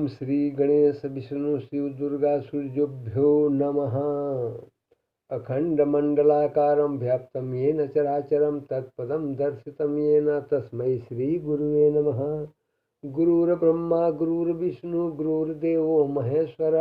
ओम श्री गणेश विष्णु शिव दुर्गा सूर्योभ्यो नमः। अखंडमंडलाकारं व्याप्तं येन चराचरं तत्पदं दर्शितं येन तस्मै श्री गुरुवे नमः। गुरुर्ब्रह्मा गुरुर्विष्णु गुरुर्देवो महेश्वर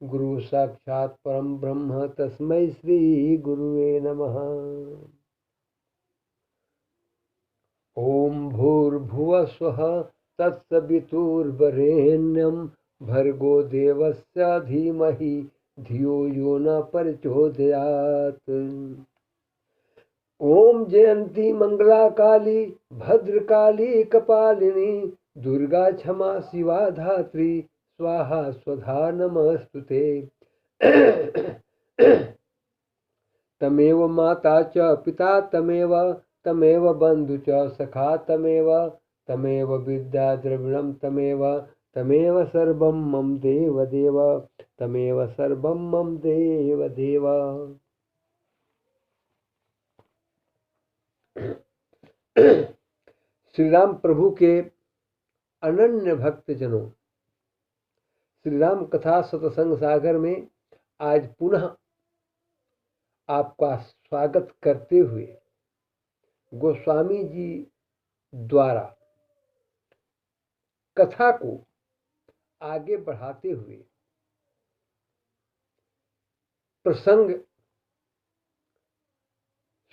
गुरु साक्षात् परम ब्रह्म तस्मै श्री गुरुवे नमः। ओम भूर्भुवः स्वः तत्सवितुर्वरेण्यं भर्गो देवस्य धीमहि धियो यो न प्रचोदयात्। ओम जयंती मंगला काली भद्रकाली कपालिनी दुर्गा क्षमा शिवा धात्री स्वाहा स्वधा नमस्तुते। तमेव माता च पिता तमेव बंधु च सखा तमेव विद्या द्रविणं तमेव सर्वं मम देव देव तमेव सर्वं मम देव देव। श्री राम प्रभु के अनन्य भक्तजनों, श्री राम कथा सत्संग सागर में आज पुनः आपका स्वागत करते हुए गोस्वामी जी द्वारा कथा को आगे बढ़ाते हुए प्रसंग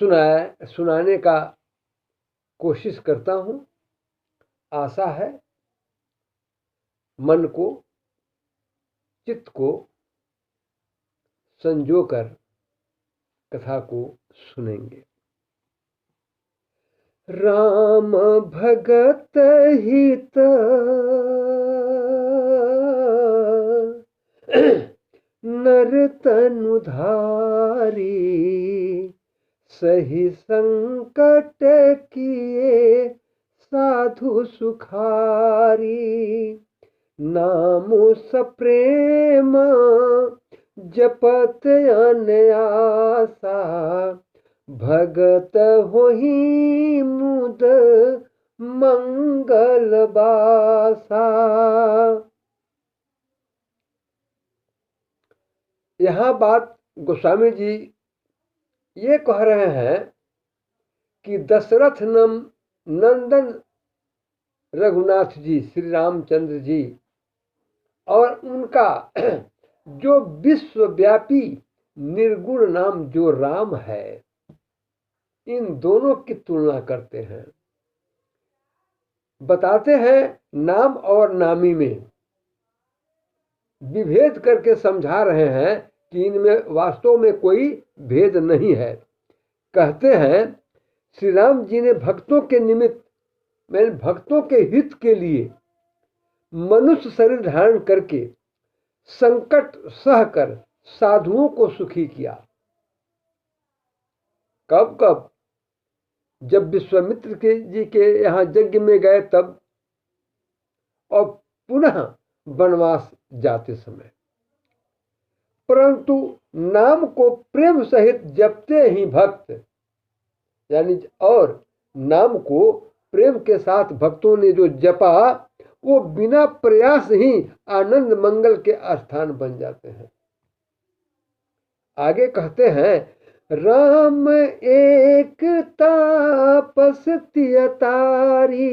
सुनाने का कोशिश करता हूं। आशा है मन को चित्त को संजोकर कथा को सुनेंगे। राम भगत हित नर तनु धारी सही संकट किए साधु सुखारी नामो सप्रेम जपत अनयासा भगत होहि मुद मंगल बासा। यहाँ बात गोस्वामी जी ये कह रहे हैं कि दशरथ नंदन रघुनाथ जी श्री रामचंद्र जी और उनका जो विश्वव्यापी निर्गुण नाम जो राम है, इन दोनों की तुलना करते हैं। बताते हैं नाम और नामी में विभेद करके समझा रहे हैं कि इनमें वास्तव में कोई भेद नहीं है। कहते हैं श्री राम जी ने भक्तों के निमित्त मैंने भक्तों के हित के लिए मनुष्य शरीर धारण करके संकट सहकर साधुओं को सुखी किया। कब कब? जब विश्वामित्र जी के यहाँ यज्ञ में गए तब, और पुनः वनवास जाते समय। परंतु नाम को प्रेम सहित जपते ही भक्त, यानी और नाम को प्रेम के साथ भक्तों ने जो जपा वो बिना प्रयास ही आनंद मंगल के स्थान बन जाते हैं। आगे कहते हैं राम एक तापस तियतारी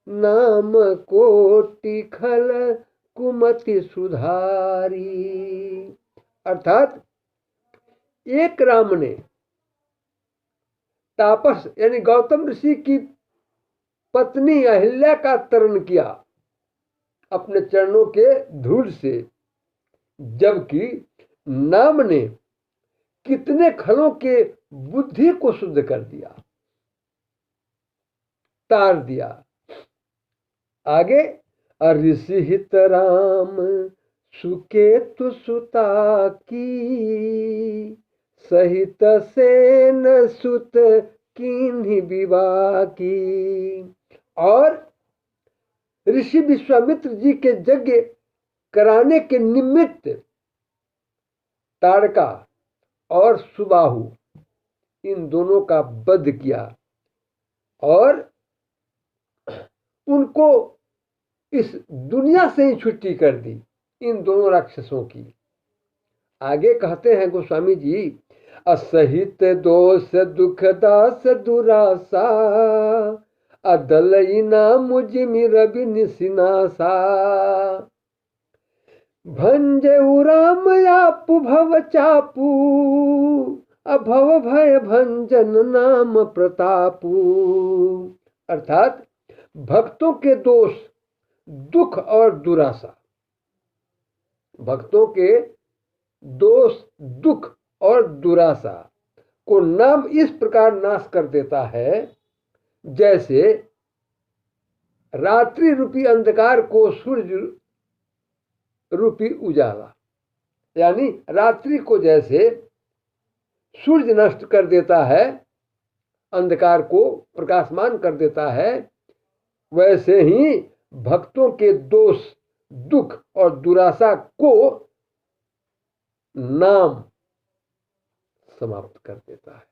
नाम कोटि खल कुमति सुधारी। अर्थात एक राम ने तापस यानी गौतम ऋषि की पत्नी अहिल्या का तरण किया अपने चरणों के धूल से, जबकि नाम ने कितने खलों के बुद्धि को शुद्ध कर दिया, तार दिया। आगे ऋषि हित राम सुकेतु सुता की सहित सेन सुत कीन्ही विवाह की। और ऋषि विश्वामित्र जी के यज्ञ कराने के निमित्त ताड़का और सुबाहु इन दोनों का वध किया और उनको इस दुनिया से ही छुट्टी कर दी इन दोनों राक्षसों की। आगे कहते हैं गोस्वामी जी, असहित दोष दुख दास दुरासा, अदलईना मुझमि रवि निसिनासा, भंजऊ राम आपु भव चापू, अभव भय भंजन नाम प्रतापू। अर्थात भक्तों के दोष, दुख और दुरासा, भक्तों के दोष, दुख और दुरासा को नाम इस प्रकार नाश कर देता है जैसे रात्रि रूपी अंधकार को सूर्य रूपी उजाला, यानी रात्रि को जैसे सूर्य नष्ट कर देता है, अंधकार को प्रकाशमान कर देता है, वैसे ही भक्तों के दोष, दुख और दुरासा को नाम समाप्त कर देता है।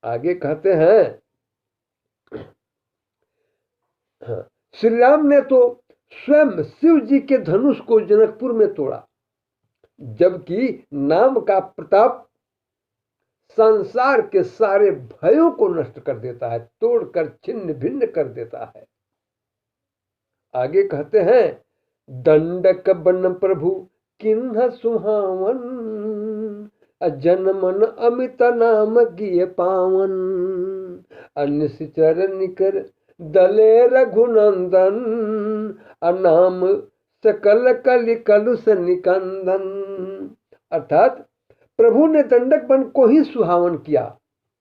आगे कहते हैं, श्री राम ने तो स्वयं शिव जी के धनुष को जनकपुर में तोड़ा, जबकि नाम का प्रताप संसार के सारे भयों को नष्ट कर देता है, तोड़कर छिन्न भिन्न कर देता है। आगे कहते हैं, दंडक बन प्रभु किन्ह सुहावन, अजन मन अमित नाम गिय पावन, अनिश्चर निकर दले रघुनंदन, अनाम सकल कलि कलुष निकंदन। अर्थात प्रभु ने दंडक वन को ही सुहावन किया,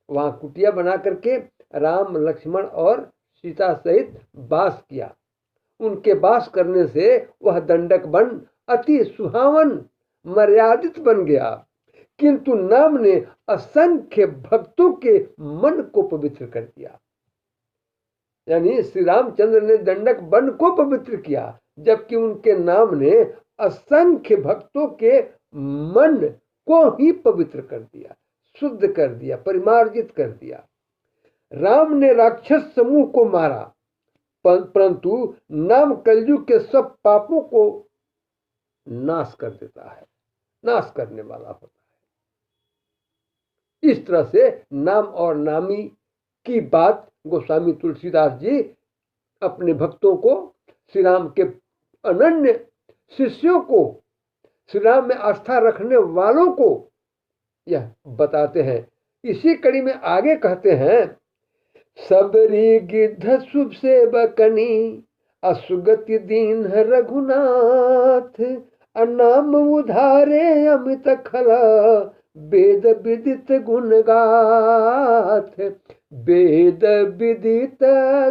वहां कुटिया बना करके राम, लक्ष्मण और सीता सहित वास किया। उनके वास करने से वह दंडक वन अति सुहावन, मर्यादित बन गया, किंतु नाम ने असंख्य भक्तों के मन को पवित्र कर दिया। यानी श्री रामचंद्र ने दंडक वन को पवित्र किया, जबकि उनके नाम ने असंख्य भक्तों के मन को ही पवित्र कर दिया, शुद्ध कर दिया, परिमार्जित कर दिया। राम ने राक्षस समूह को मारा, परंतु नाम कलयुग के सब पापों को नाश कर देता है, नाश करने वाला होता है। इस तरह से नाम और नामी की बात गोस्वामी तुलसीदास जी अपने भक्तों को, श्री राम के अनन्य शिष्यों को, श्री राम में आस्था रखने वालों को यह बताते हैं। इसी कड़ी में आगे कहते हैं, सबरी गिद्ध शुभ सेवकनी, असुगति दीन रघुनाथ, अनाम उधारे अमित खला, वेद विदित गुण गाथ, वेद विदित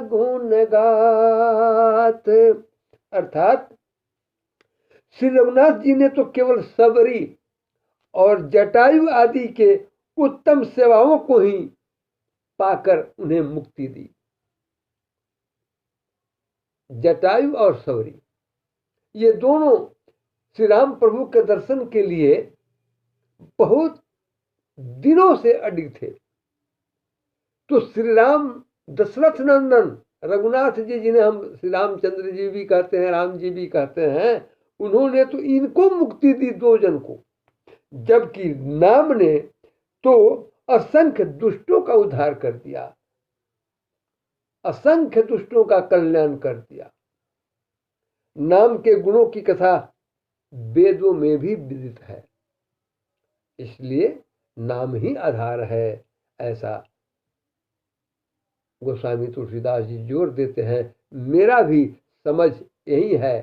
गुण गाथ। अर्थात श्री रघुनाथ जी ने तो केवल सबरी और जटायु आदि के उत्तम सेवाओं को ही पाकर उन्हें मुक्ति दी। जटायु और सबरी ये दोनों श्री राम प्रभु के दर्शन के लिए बहुत दिनों से अडिग थे। तो श्री राम दशरथ नंदन रघुनाथ जी, जिन्हें हम श्री रामचंद्र जी भी कहते हैं, राम जी भी कहते हैं, उन्होंने तो इनको मुक्ति दी, दो जन को, जबकि नाम ने तो असंख्य दुष्टों का उद्धार कर दिया, असंख्य दुष्टों का कल्याण कर दिया। नाम के गुणों की कथा वेदों में भी विदित है, इसलिए नाम ही आधार है, ऐसा गोस्वामी तुलसीदास जी जोर देते हैं। मेरा भी समझ यही है।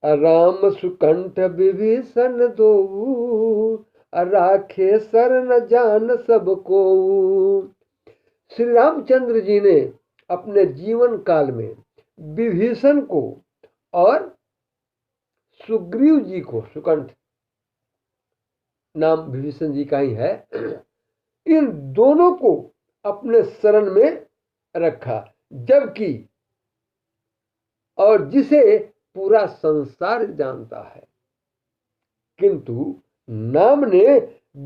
राम सुकंठ विभीषण दो, राखे शरण जान सबको। श्री रामचंद्र जी ने अपने जीवन काल में विभीषण को और सुग्रीव जी को, सुकंठ नाम विभीषण जी का ही है, इन दोनों को अपने शरण में रखा, जबकि और जिसे पूरा संसार जानता है, किंतु नाम ने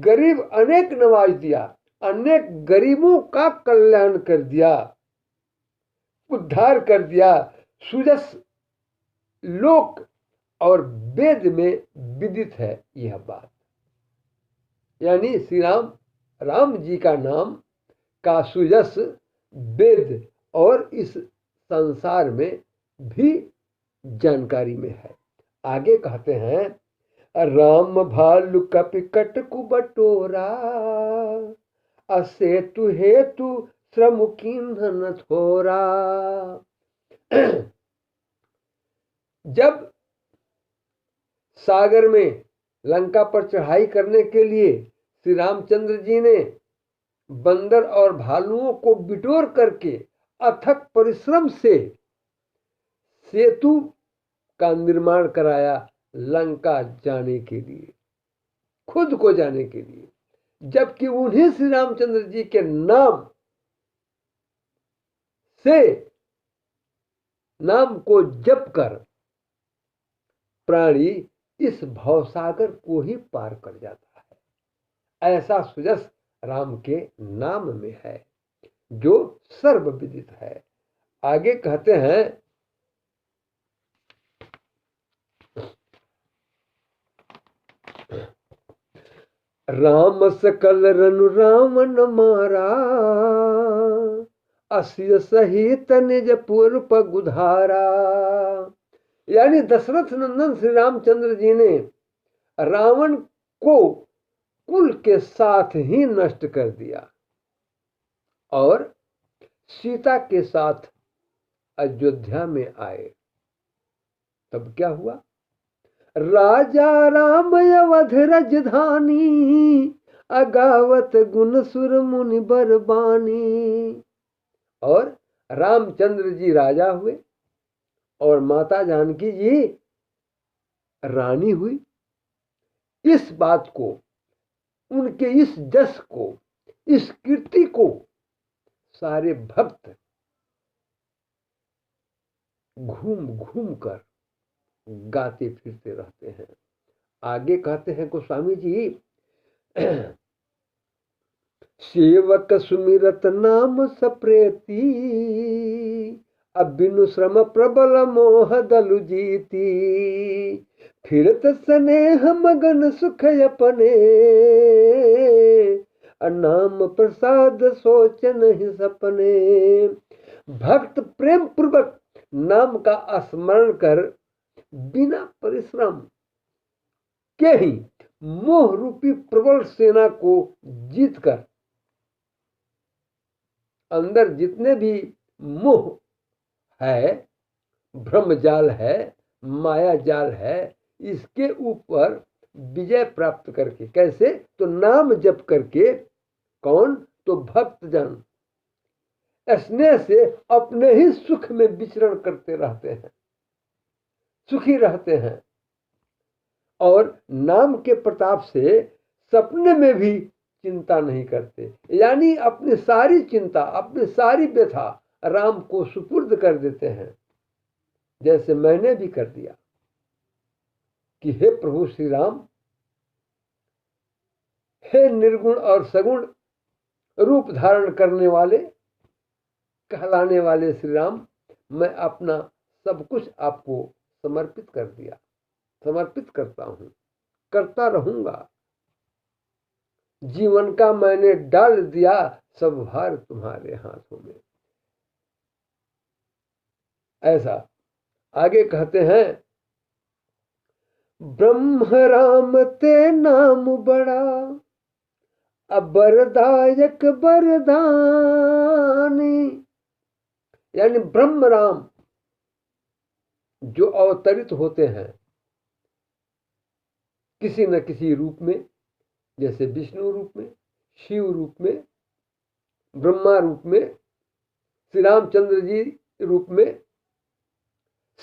गरीब अनेक नवाज दिया, अनेक गरीबों का कल्याण कर दिया, उद्धार कर दिया, सुजस लोक और वेद में विदित है यह बात। यानी श्री राम राम जी का नाम का सुजस वेद और इस संसार में भी जानकारी में है। आगे कहते हैं, राम भालु कपि कटकु बटोरा, असेतु हेतु श्रम कीन्हन थोरा। जब सागर में लंका पर चढ़ाई करने के लिए श्री रामचंद्र जी ने बंदर और भालुओं को बिटोर करके अथक परिश्रम से सेतु का निर्माण कराया लंका जाने के लिए, खुद को जाने के लिए, जबकि उन्हीं श्री रामचंद्र जी के नाम से नाम को जप कर प्राणी इस भवसागर को ही पार कर जाता है। ऐसा सुजस राम के नाम में है जो सर्वविदित है। आगे कहते हैं, राम सकल रनु रावण मारा, असिय सहित निज पुर पगुधारा। यानी दशरथ नंदन श्री रामचंद्र जी ने रावण को कुल के साथ ही नष्ट कर दिया और सीता के साथ अयोध्या में आए। तब क्या हुआ? राजा राम अवध राजधानी, अगावत गुण सुर मुनि बरबानी। और रामचंद्र जी राजा हुए और माता जानकी जी रानी हुई। इस बात को, उनके इस जस को, इस कीर्ति को सारे भक्त घूम घूम कर गाते फिरते रहते हैं। आगे कहते हैं गोस्वामी जी, सेवक सुमिरत नाम सप्रेती, अब बिनु श्रम प्रबल मोह दलु जीती। फिरत स्नेह मगन सुख अपने, नाम प्रसाद सोच नहीं सपने। भक्त प्रेम पूर्वक नाम का स्मरण कर बिना परिश्रम के ही मोह रूपी प्रबल सेना को जीतकर, अंदर जितने भी मोह है, भ्रम जाल है, माया जाल है, इसके ऊपर विजय प्राप्त करके, कैसे? तो नाम जप करके। कौन? तो भक्त जन स्नेह से अपने ही सुख में विचरण करते रहते हैं, सुखी रहते हैं और नाम के प्रताप से सपने में भी चिंता नहीं करते। यानी अपनी सारी चिंता, अपनी सारी व्यथा राम को सुपुर्द कर देते हैं, जैसे मैंने भी कर दिया कि हे प्रभु श्री राम, हे निर्गुण और सगुण रूप धारण करने वाले, कहलाने वाले श्री राम, मैं अपना सब कुछ आपको समर्पित कर दिया, समर्पित करता हूं, करता रहूंगा। जीवन का मैंने डाल दिया सब भार तुम्हारे हाथों में। ऐसा आगे कहते हैं, ब्रह्म राम ते नाम बड़ा, अबरदायक बरदानी। यानी ब्रह्म राम जो अवतरित होते हैं किसी न किसी रूप में, जैसे विष्णु रूप में, शिव रूप में, ब्रह्मा रूप में, श्री रामचंद्र जी रूप में,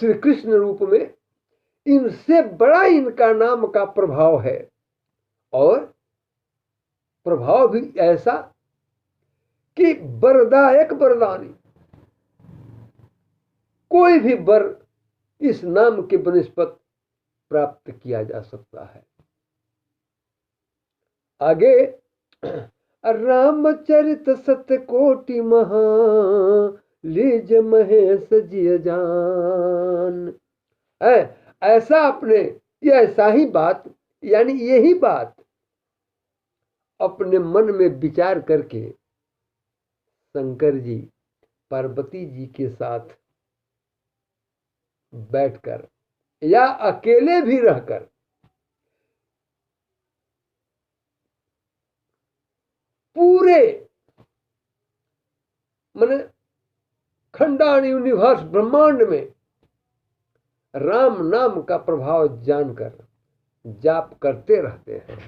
श्री कृष्ण रूप में, इनसे बड़ा इनका नाम का प्रभाव है। और प्रभाव भी ऐसा कि वरदायक वरदानी, कोई भी वर इस नाम के बनिस्पत प्राप्त किया जा सकता है। आगे, रामचरित सत्य कोटि महा, लीज महेश जिय जान। ऐसा अपने ये ऐसा ही बात यानी यही बात अपने मन में विचार करके शंकर जी पार्वती जी के साथ बैठकर या अकेले भी रहकर पूरे माने खंडांड यूनिवर्स ब्रह्मांड में राम नाम का प्रभाव जानकर जाप करते रहते हैं।